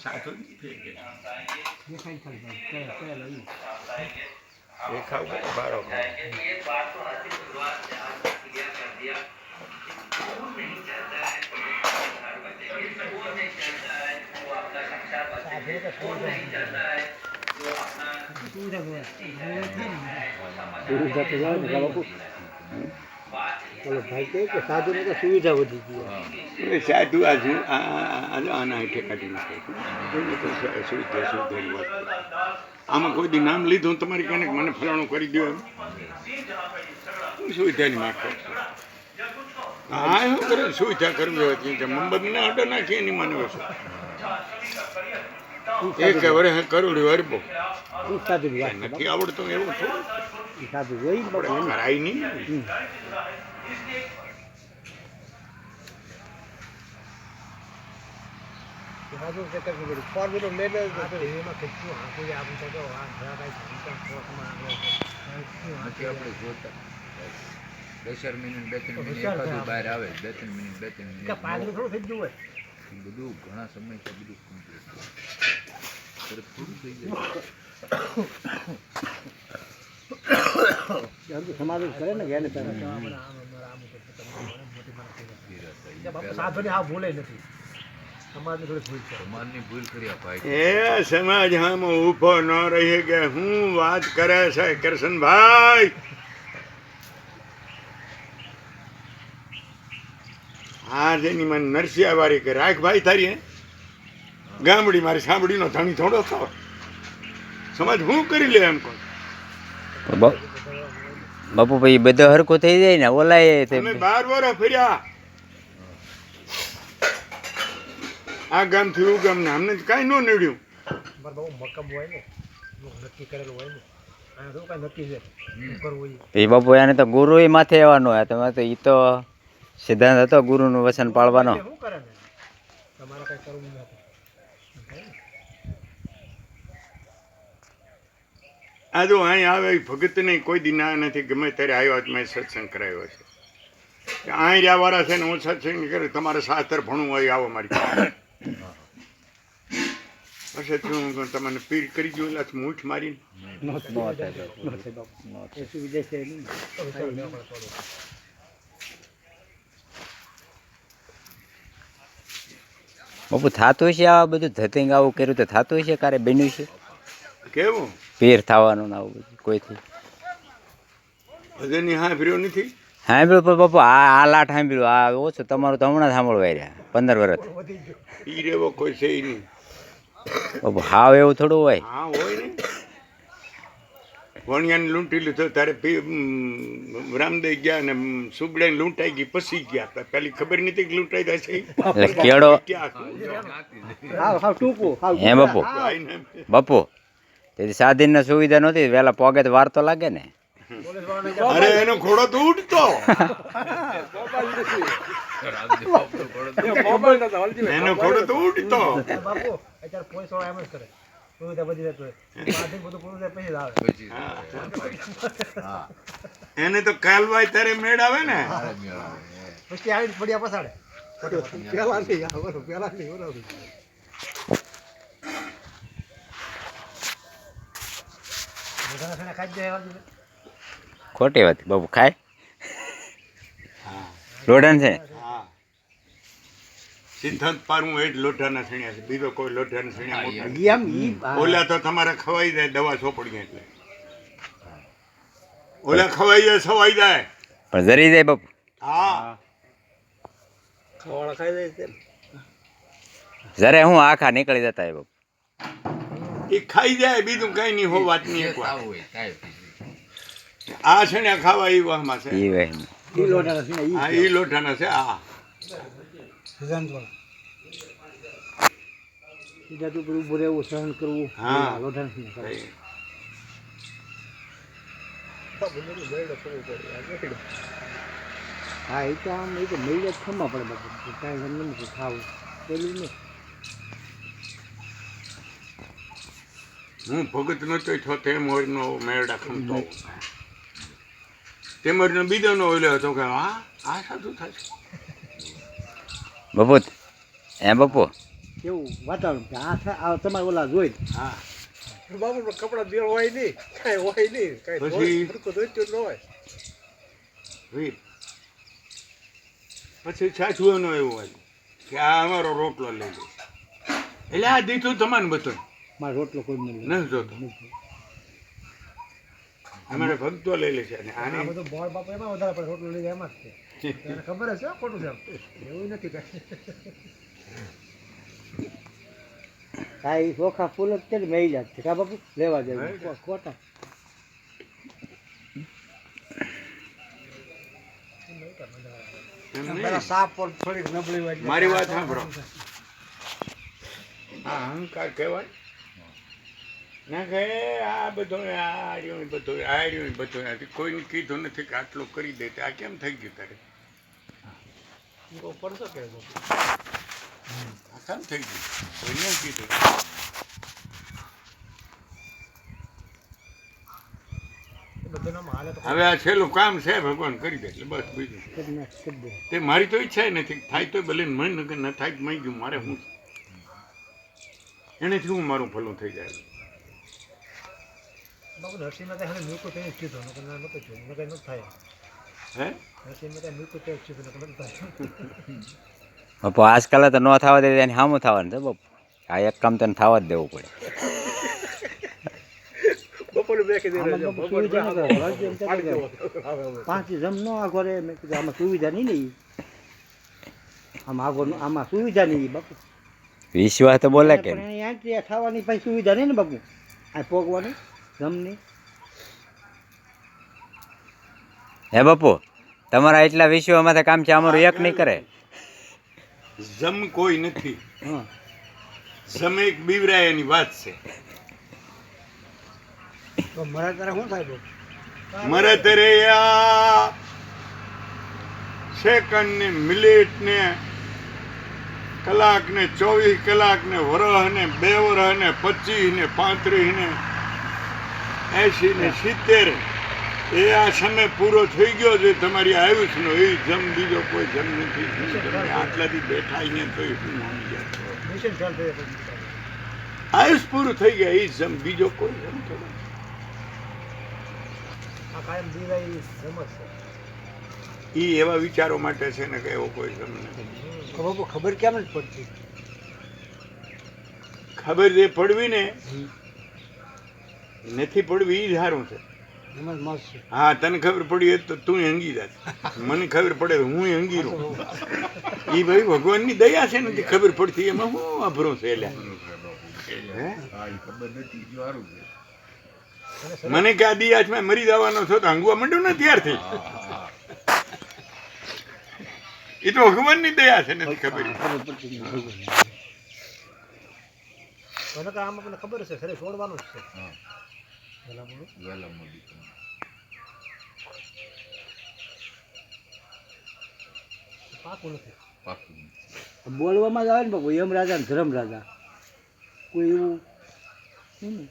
સાચું દેખાય ખાલી કયા લઈ દેખાવ બારો સુવિધા તો જાય ને બાપુ બોલો ભાઈ કે સાધુ ને તો સુવિધા વધી ગઈ સાધુ આના હેઠે કાઢી નાખે સુવિધા આમાં કોઈ દી નામ લીધું તમારી કને મને ફલાણું કરી દો એમ સુવિધાની માથે હા શું કરે સુવિધા કરવી હતી મંબરને અડો નાખી એની મને વસ્તુ એક વર્ષ કરોડી વરબો નથી આવડતું એવું થોડું સાધુ હોય કરાય નહીં દસર મિનિટ 2-3 મિનિટ બહાર આવે 2-3 મિનિટ બધું ઘણા સમય બધું પૂરું થઈ જાય સમાવેશ કરે ને ગયા સાધુ હા ભૂલે નથી સમાજની ભૂલ કરી ભાઈ એ સમાજ આમાં ઊભો ન રહી કે હું વાત કરે છે કરશનભાઈ હા જેની મને નરસિયા વાળી કે રાખ ભાઈ તારી ગામડી મારી સાંભળીનો ધણી થોડો થયો સમાજ હું કરી લે એમ કહું બાપુ ભાઈ બધો હરકો થઈ જાય ને ઓલાય અમે 12 વર્ષ ફર્યા આ ગામ થી ગામ ને અમને કઈ ન નીડ્યું એ બાપુ એને તો ગુરુ માથે આવવાનો તમે તો એ તો સિદ્ધાંત હતો ગુરુનું વચન પાળવાનો આ જો અહીં આવે ભગત નહીં કોઈ દી ના નથી ગમે ત્યારે આવ્યો મેં સત્સંગ કરાવ્યો છે અહીં રહ્યા વાળા છે ને હું સત્સંગ કરે તમારે શાસ્ત્ર ભણવું હોય આવો મારી પછી હું તમને પીર કરી દઉં એટલે મૂઠ મારીને બાપુ થતું છે આ બધું ધતિંગ આવું કર્યું તો થતું છે ક્યારે બન્યું છે કેવું પીર થવાનું ને આવું બધું કોઈથી હજની હા ફર્યો નથી સાંભળ્યું પણ બાપુ આ લાટ સાંભળ્યું આ ઓછું તમારું તો હમણાં સાંભળવા રહ્યા 15 વર્ષ પીર એવો કોઈ છે નહીં બાપુ હાવ એવું થોડું હોય હા હોય ને વણિયાને લૂંટી લીધો ત્યારે રામદેવ ગયા ને સુગડાને લૂંટાઈ ગઈ પછી ગયા પેલી ખબર નથી કે લૂંટાઈ જશે એટલે કેળો હે બાપુ બાપુ તેથી સાધીને સુવિધા નહોતી વહેલા પોગે તો વાર તો લાગે ને અરે એનો ઘોડો તો ઉડતો એનો ઘોડો તો ઉડતો એને તો કાલવાય ત્યારે મેળ આવે ને પછી આવી પડ્યા પસાડે પેલા ખોટી વાત બાપુ ખાય લોઢાન છે સિદ્ધાંત પારવું એ જ લોઢાના સણ્યા છે બીજો કોઈ લોઢાના સણ્યા ઓલા તો તમારે ખવાઈ જાય દવા ચોપડી એટલે ઓલા ખવાઈ જાય સવાઈ જાય પણ જરી જાય બાપુ હા ખવાડા ખાઈ જાય જરે હું આખા નીકળી જતા બાપુ એ ખાઈ જાય બીજું કઈ નહીં હો વાત નહીં એક વાર આ સણ્યા ખાવા એ વાહમાં છે એ વહી હા એ લોઢાના છે હા સહન કરવું હા હા એ તો આમ એ તો મેળ જ ખમવા પડે બધું કાંઈ ગમે નથી ખાવું પેલું નહીં હું ભગત નતો થયો તે મોરનો મેળા ખમતો તે મોરનો બીજો નો ઓલો હતો કે હા આ સાચું થાય બાપુ એ બાપુ એવું વાતાવરણ કે આ તમારે ઓલા જોઈ હા બાબુ કપડા બે હોય નહીં કાંઈ હોય નહીં પછી? કાંઈ ન હોય વીર પછી સાચું એવું હોય કે આ અમારો રોટલો લઈ લે એટલે આ દીધું તમારે બધું મારો રોટલો કોઈ નહીં નથી જોતો અમારે ભક્તો લઈ લે છે અને આ આને બધું બોળ બાપુ એમાં વધારે પડે રોટલો લઈ જાય એમાં જ છે એને ખબર હશે હો, ખોટું છે એવું નથી કાંઈ કાંઈ ચોખા ફૂલ જ છે ને મેં જ છે કા બાપુ લેવા જાય ખોટા એમ નહીં. સાપ પર થોડીક નબળી હોય મારી વાત સાંભળો આ અહંકાર કહેવાય ના કહે આ બધો આ રહ્યું બધું કોઈને કીધું નથી કે આટલું કરી દે આ કેમ થઈ ગયું તારે પડશો કે આ કેમ થઈ ગયું કોઈને કીધું બધાનામાં હાલે તો હવે આ છેલ્લું કામ છે ભગવાન કરી દે એટલે બસ બીજું તે મારી તો ઈચ્છા નથી થાય તો ભલે મન નગર ન થાય તો મઈ ગયું મારે હું એનેથી હું મારું ભલું થઈ જાય બાપુ નરસિંહ મહેતા હવે મ્યુકો તેને જ કીધું નકર ના નતો જોયું નકર ન થાય હે નરસિંહ મહેતા મ્યુકો તે જ કીધું નકર ન થાય બાપુ આજકાલ તો ન થવા દે એને સામું થવાનું છે બાપુ આ એક કામ તને થવા જ દેવું પડે બપોરે બે કીધું પાંચ જમ નો આગો રે મેં કીધું આમાં સુવિધા નહીં ને ઈ. આમાં સુવિધા નહીં બાપુ વિશ્વાસ તો બોલે કે પણ અહીંયા ખાવાની પછી સુવિધા નહીં ને બાપુ આ પોગવાની જમની હે બાપુ તમારા એટલા વિશ્વમાંથી કામ છે અમારું એક નહીં કરે જમ કોઈ નથી હા જમ એક બીવરાયાની વાત છે તો મારા તારે શું થાય બાપુ મારે ત્યારે આ સેકન્ડ ને મિનિટ ને કલાક ને 24 કલાક ને વરહ ને 2 વરહ ને 25 ને 35 ને 80 ને 70 એ આ સમય પૂરો થઈ ગયો છે તમારી આયુષનો એ જમ બીજો કોઈ જમ નથી તમે આટલાથી બેઠા અહીંયા તો શું માની ગયા મિશન ચાલ થઈ જાય આયુષ પૂરું થઈ ગયા એ જમ બીજો કોઈ જમ થોડો આ કાયમ દીવાઈ રમત છે એ એવા વિચારો માટે છે ને કે એવો કોઈ જમ નથી બાપુ ખબર કેમ જ પડતી ખબર જે પડવી ને નથી પડવી એ જ સારું છે એમાં જ મસ્ત છે હા તને ખબર પડી હોય તો તું હંગી જાત મને ખબર પડે તો હું હંગી રહું એ ભાઈ ભગવાનની દયા છે નથી ખબર પડતી એમાં હું અભરો છે એટલે હે? મને કે આ દી આજમાં મરી જવાનો છો તો હંગવા માંડ્યું ને ત્યારથી એ તો ભગવાનની દયા છે નથી ખબર મને તો આમાં મને ખબર છે ખરે છોડવાનું જ છે પેલા બોલો વહેલા મોડી પાકું નથી પાકું બોલવામાં જ આવે ને બાપુ યમ રાજા ને ધર્મ રાજા કોઈ એવું નહીં ને